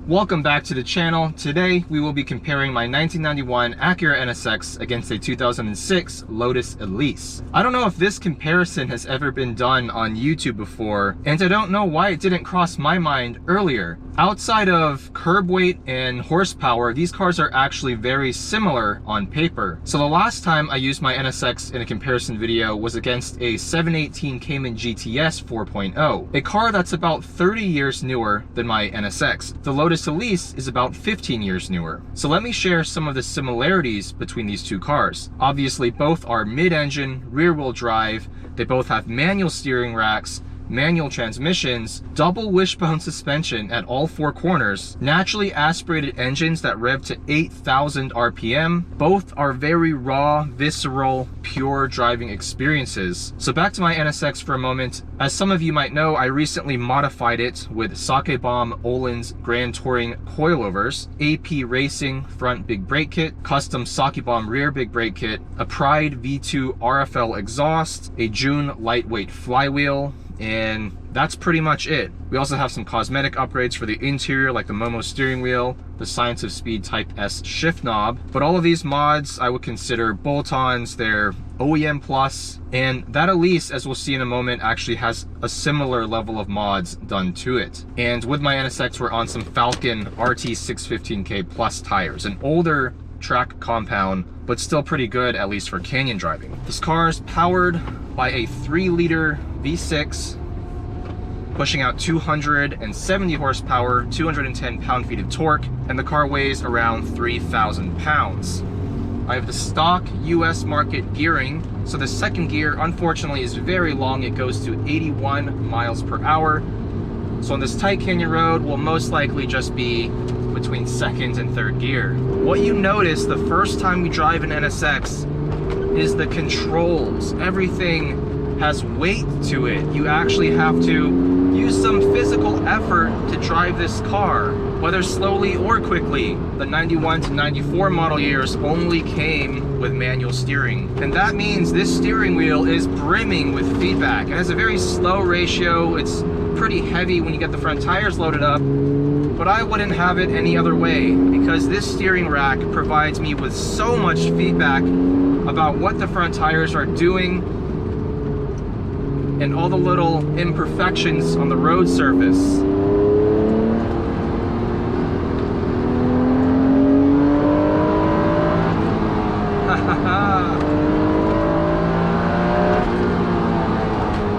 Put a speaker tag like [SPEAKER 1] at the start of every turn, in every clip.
[SPEAKER 1] Welcome back to the channel. Today we will be comparing my 1991 Acura NSX against a 2006 Lotus Elise. I don't know if this comparison has ever been done on YouTube before, and I don't know why it didn't cross my mind earlier. Outside of curb weight and horsepower, these cars are actually very similar on paper. So the last time I used my NSX in a comparison video was against a 718 Cayman GTS 4.0, a car that's about 30 years newer than my NSX. The Lotus Elise is about 15 years newer. So let me share some of the similarities between these two cars. Obviously, both are mid-engine, rear-wheel drive. They both have manual steering racks, manual transmissions, double wishbone suspension at all four corners, naturally aspirated engines that rev to 8,000 RPM. Both are very raw, visceral, pure driving experiences. So back to my NSX for a moment. As some of you might know, I recently modified it with Sakebomb Ohlins Grand Touring coilovers, AP Racing front big brake kit, custom Sakebomb rear big brake kit, a Pride V2 RFL exhaust, a June lightweight flywheel, and that's pretty much it. We also have some cosmetic upgrades for the interior, like the Momo steering wheel, the ScienceofSpeed Type S shift knob. But all of these mods I would consider bolt-ons. They're OEM plus, and that Elise, as we'll see in a moment, actually has a similar level of mods done to it. And with my NSX, we're on some Falken RT615K plus tires, an older track compound, but still pretty good, at least for canyon driving. This car is powered by a 3-liter V6, pushing out 270 horsepower, 210 pound-feet of torque, and the car weighs around 3,000 pounds. I have the stock US market gearing, so the second gear, unfortunately, is very long. It goes to 81 miles per hour. So on this tight canyon road, we'll most likely just be between second and third gear. What you notice the first time you drive an NSX is the controls. Everything has weight to it. You actually have to use some physical effort to drive this car, whether slowly or quickly. The 91 to 94 model years only came with manual steering, and that means this steering wheel is brimming with feedback. It has a very slow ratio. It's pretty heavy when you get the front tires loaded up, but I wouldn't have it any other way, because this steering rack provides me with so much feedback about what the front tires are doing and all the little imperfections on the road surface.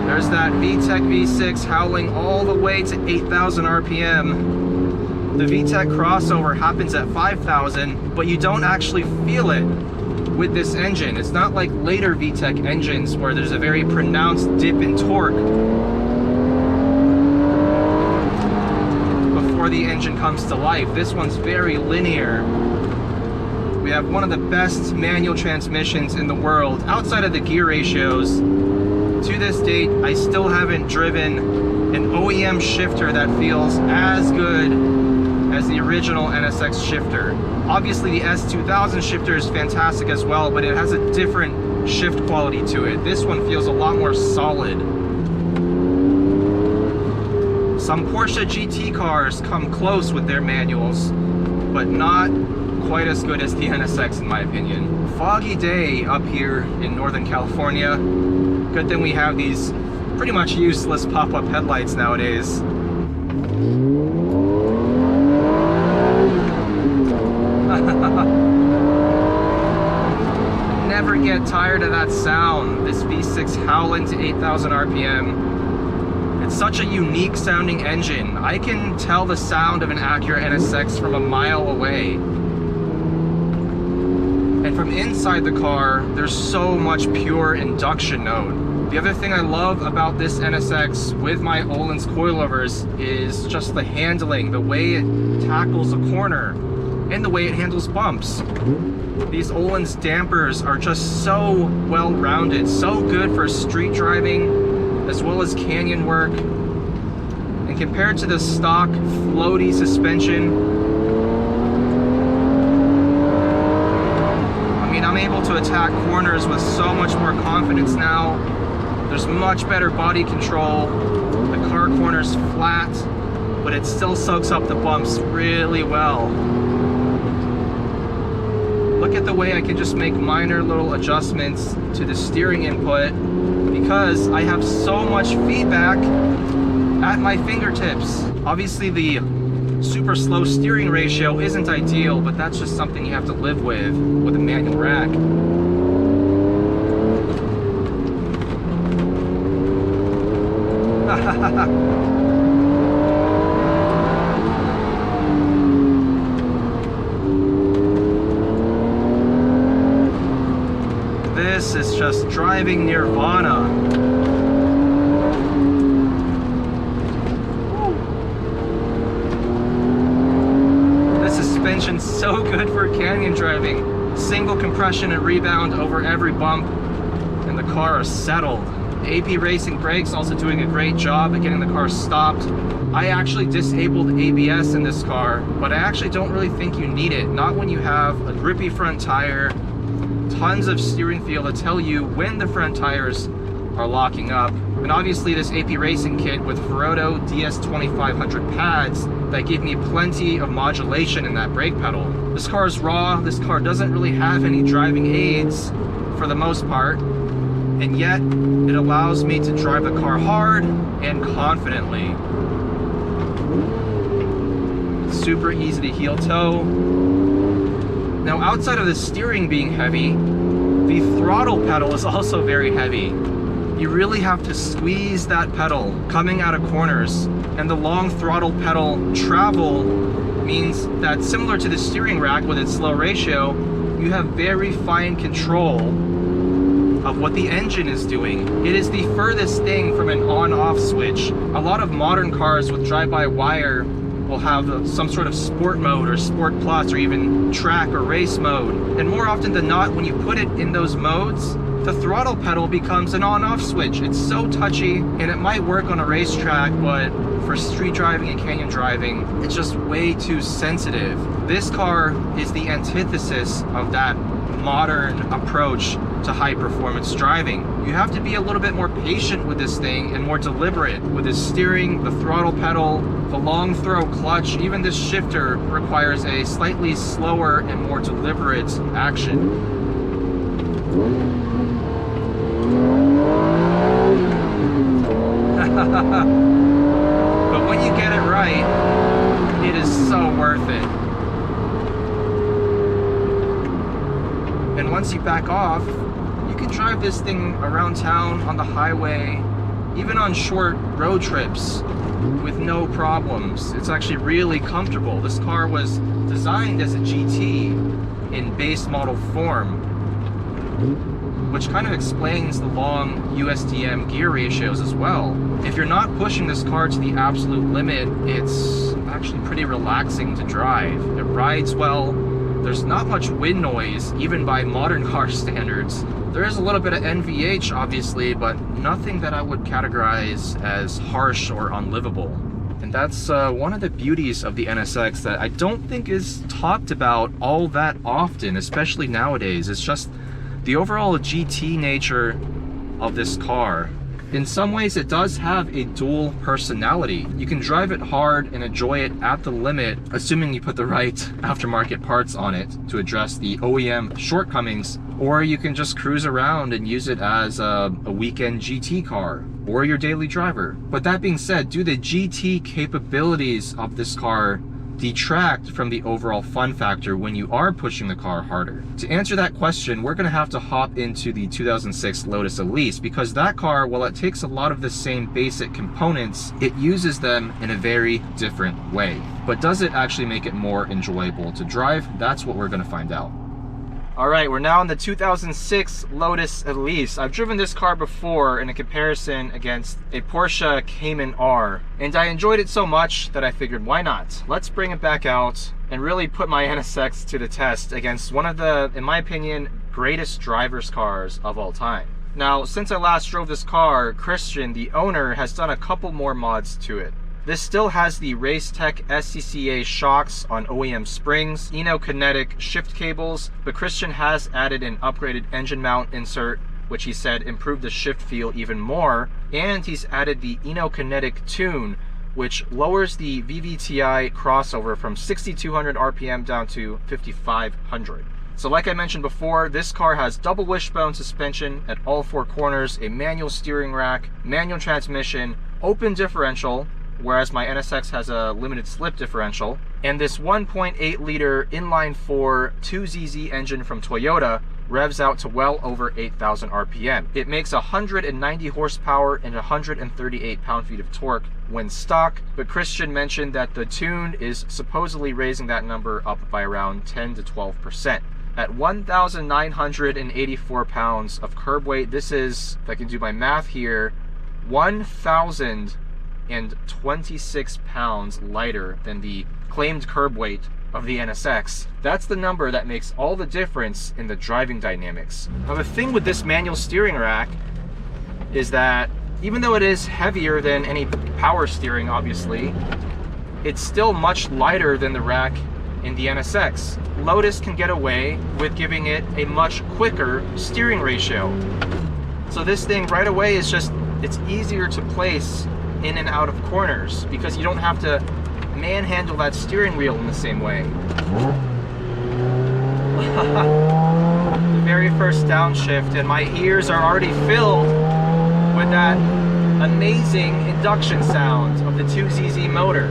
[SPEAKER 1] There's that VTEC V6 howling all the way to 8,000 RPM. The VTEC crossover happens at 5,000, but you don't actually feel it with this engine. It's not like later VTEC engines where there's a very pronounced dip in torque before the engine comes to life. This one's very linear. We have one of the best manual transmissions in the world outside of the gear ratios. To this date, I still haven't driven an OEM shifter that feels as good as the original NSX shifter. Obviously the S2000 shifter is fantastic as well, but it has a different shift quality to it. This one feels a lot more solid. Some Porsche GT cars come close with their manuals, but not quite as good as the NSX in my opinion. Foggy day up here in Northern California. Good thing we have these pretty much useless pop-up headlights nowadays. Never get tired of that sound. This V6 howling to 8,000 RPM. It's such a unique sounding engine. I can tell the sound of an Acura NSX from a mile away. And from inside the car, there's so much pure induction note. The other thing I love about this NSX with my Ohlins coilovers is just the handling, the way it tackles a corner, and the way it handles bumps. These Ohlins dampers are just so well-rounded, so good for street driving as well as canyon work. And compared to the stock floaty suspension, I mean, I'm able to attack corners with so much more confidence now. There's much better body control. The car corner's flat. but it still soaks up the bumps really well. Look at the way I can just make minor little adjustments to the steering input because I have so much feedback at my fingertips. Obviously the super slow steering ratio isn't ideal, but that's just something you have to live with a manual rack. This is just driving nirvana. The suspension's so good for canyon driving. Single compression and rebound over every bump, and the car is settled. AP Racing Brakes also doing a great job at getting the car stopped. I actually disabled ABS in this car, but I actually don't really think you need it. Not when you have a grippy front tire, tons of steering feel to tell you when the front tires are locking up. And obviously this AP Racing kit with Ferodo DS2500 pads that give me plenty of modulation in that brake pedal. This car is raw. This car doesn't really have any driving aids for the most part. And yet, it allows me to drive the car hard and confidently. It's super easy to heel toe. Now, outside of the steering being heavy, the throttle pedal is also very heavy. You really have to squeeze that pedal coming out of corners. And the long throttle pedal travel means that, similar to the steering rack with its slow ratio, you have very fine control of what the engine is doing. It is the furthest thing from an on-off switch. A lot of modern cars with drive-by-wire will have some sort of sport mode or sport plus or even track or race mode. And more often than not, when you put it in those modes, the throttle pedal becomes an on-off switch. It's so touchy, and it might work on a racetrack, but for street driving and canyon driving, it's just way too sensitive. This car is the antithesis of that modern approach to high performance driving. You have to be a little bit more patient with this thing and more deliberate with the steering, the throttle pedal, the long throw clutch. Even this shifter requires a slightly slower and more deliberate action. But when you get it right, it is so worth it. And once you back off, you can drive this thing around town, on the highway, even on short road trips with no problems. It's actually really comfortable. This car was designed as a GT in base model form, which kind of explains the long USDM gear ratios as well. If you're not pushing this car to the absolute limit, it's actually pretty relaxing to drive. It rides well. There's not much wind noise, even by modern car standards. There is a little bit of NVH, obviously, but nothing that I would categorize as harsh or unlivable. And that's one of the beauties of the NSX that I don't think is talked about all that often, especially nowadays. It's just the overall GT nature of this car. In some ways, it does have a dual personality. You can drive it hard and enjoy it at the limit, assuming you put the right aftermarket parts on it to address the OEM shortcomings, or you can just cruise around and use it as a weekend GT car or your daily driver. But that being said, do the GT capabilities of this car detract from the overall fun factor when you are pushing the car harder? To answer that question, we're gonna have to hop into the 2006 Lotus Elise, because that car, while it takes a lot of the same basic components, it uses them in a very different way. But does it actually make it more enjoyable to drive? That's what we're gonna find out. All right, we're now in the 2006 Lotus Elise. I've driven this car before in a comparison against a Porsche Cayman R, and I enjoyed it so much that I figured, why not? Let's bring it back out and really put my NSX to the test against one of the, in my opinion, greatest driver's cars of all time. Now, since I last drove this car, Christian, the owner, has done a couple more mods to it. This still has the Racetech SCCA shocks on OEM springs, Inokinetic shift cables, but Christian has added an upgraded engine mount insert, which he said improved the shift feel even more, and he's added the Inokinetic tune, which lowers the VVTi crossover from 6,200 RPM down to 5,500. So like I mentioned before, this car has double wishbone suspension at all four corners, a manual steering rack, manual transmission, open differential, whereas my NSX has a limited slip differential, and this 1.8 liter inline-4 2ZZ engine from Toyota revs out to well over 8,000 RPM. It makes 190 horsepower and 138 pound-feet of torque when stock, but Christian mentioned that the tune is supposedly raising that number up by around 10 to 12%. At 1,984 pounds of curb weight, this is, if I can do my math here, 1,026 pounds lighter than the claimed curb weight of the NSX. That's the number that makes all the difference in the driving dynamics. Now the thing with this manual steering rack is that even though it is heavier than any power steering, obviously, it's still much lighter than the rack in the NSX. Lotus can get away with giving it a much quicker steering ratio. So this thing right away is just, it's easier to place in and out of corners because you don't have to manhandle that steering wheel in the same way. The very first downshift, and my ears are already filled with that amazing induction sound of the 2ZZ motor.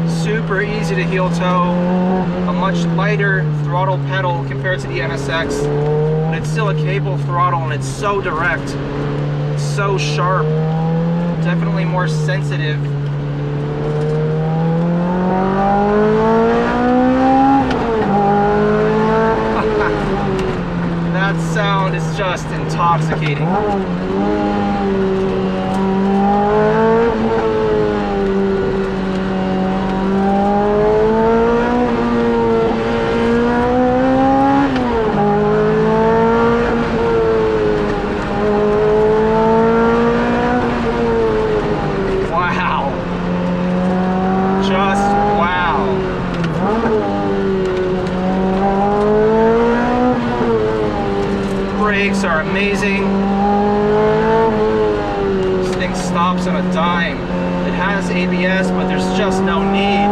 [SPEAKER 1] Super easy to heel toe, a much lighter throttle pedal compared to the NSX, but it's still a cable throttle and it's so direct, it's so sharp, definitely more sensitive. That sound is just intoxicating. Brakes are amazing. This thing stops on a dime. It has ABS, but there's just no need.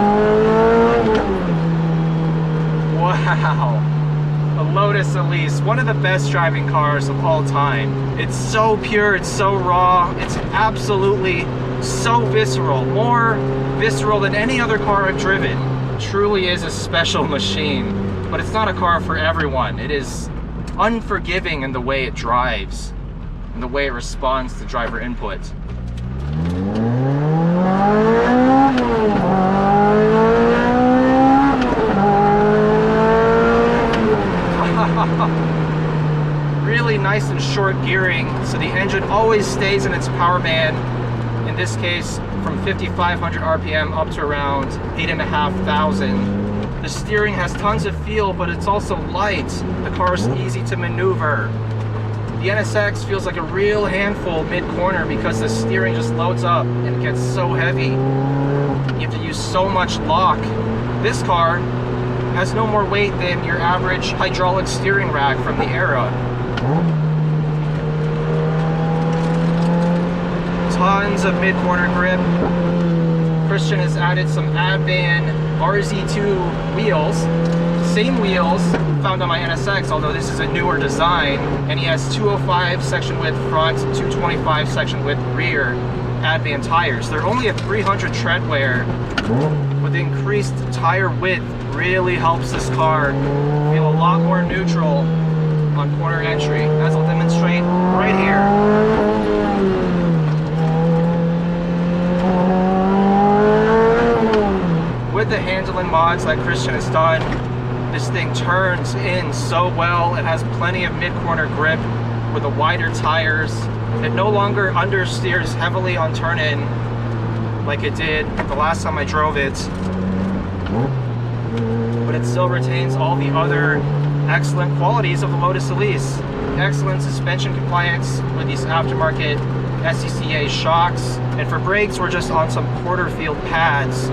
[SPEAKER 1] Wow. The Lotus Elise, one of the best driving cars of all time. It's so pure, it's so raw, it's absolutely so visceral. More visceral than any other car I've driven. It truly is a special machine, but it's not a car for everyone. It is unforgiving in the way it drives and the way it responds to driver input. Really nice and short gearing, so the engine always stays in its power band. In this case, from 5,500 RPM up to around 8,500. The steering has tons of feel, but it's also light. The car is easy to maneuver. The NSX feels like a real handful mid-corner because the steering just loads up and it gets so heavy. You have to use so much lock. This car has no more weight than your average hydraulic steering rack from the era. Tons of mid-corner grip. Christian has added some Advan RZII wheels, same wheels found on my NSX, although this is a newer design, and he has 205 section width front, 225 section width rear Advan tires. They're only a 300 tread wear, but the increased tire width really helps this car feel a lot more neutral on corner entry, as I'll demonstrate right here. With the handling mods that Christian has done, this thing turns in so well. It has plenty of mid-corner grip with the wider tires. It no longer understeers heavily on turn-in like it did the last time I drove it, but it still retains all the other excellent qualities of the Lotus Elise. Excellent suspension compliance with these aftermarket SCCA shocks, and for brakes we're just on some quarter field pads.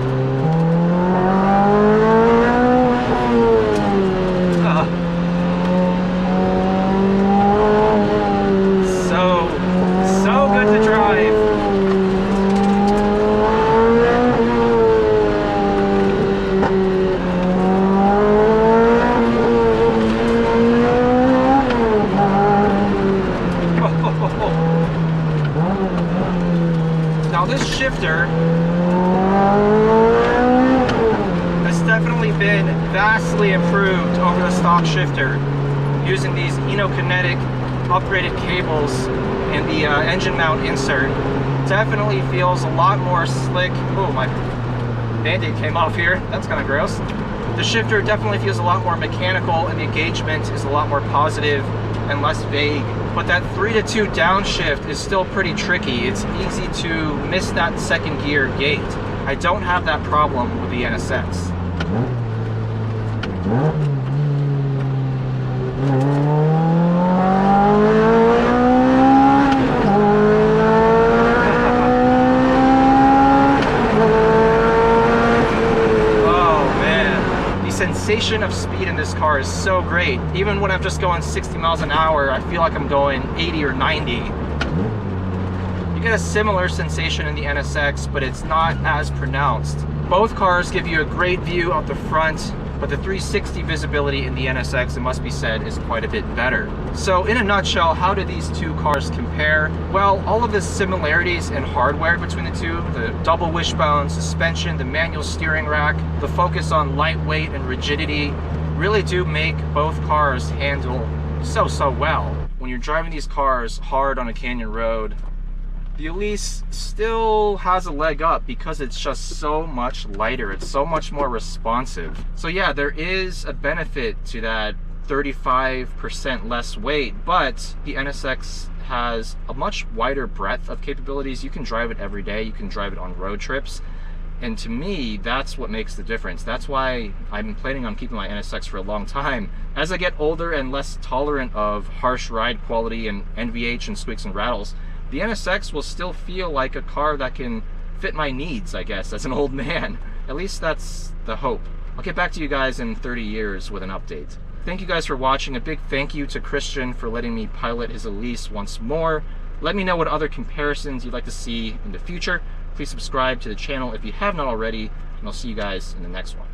[SPEAKER 1] this shifter has definitely been vastly improved over the stock shifter using these Inokinetic upgraded cables in the engine mount insert. Definitely feels a lot more slick. Oh, my band-aid came off here. That's kind of gross. The shifter definitely feels a lot more mechanical, and the engagement is a lot more positive and less vague. But that 3-2 downshift is still pretty tricky. It's easy to miss that second gear gate. I don't have that problem with the NSX. Sensation of speed in this car is so great. Even when I'm just going 60 miles an hour, I feel like I'm going 80 or 90. You get a similar sensation in the NSX, but it's not as pronounced. Both cars give you a great view out the front, but the 360 visibility in the NSX, it must be said, is quite a bit better. So in a nutshell, how do these two cars compare? Well, all of the similarities in hardware between the two, the double wishbone suspension, the manual steering rack, the focus on lightweight and rigidity, really do make both cars handle so well. When you're driving these cars hard on a canyon road, the Elise still has a leg up because it's just so much lighter. It's so much more responsive. So yeah, there is a benefit to that 35% less weight, but the NSX has a much wider breadth of capabilities. You can drive it every day. You can drive it on road trips. And to me, that's what makes the difference. That's why I'm planning on keeping my NSX for a long time. As I get older and less tolerant of harsh ride quality and NVH and squeaks and rattles, the NSX will still feel like a car that can fit my needs, I guess, as an old man. At least that's the hope. I'll get back to you guys in 30 years with an update. Thank you guys for watching. A big thank you to Christian for letting me pilot his Elise once more. Let me know what other comparisons you'd like to see in the future. Please subscribe to the channel if you have not already, and I'll see you guys in the next one.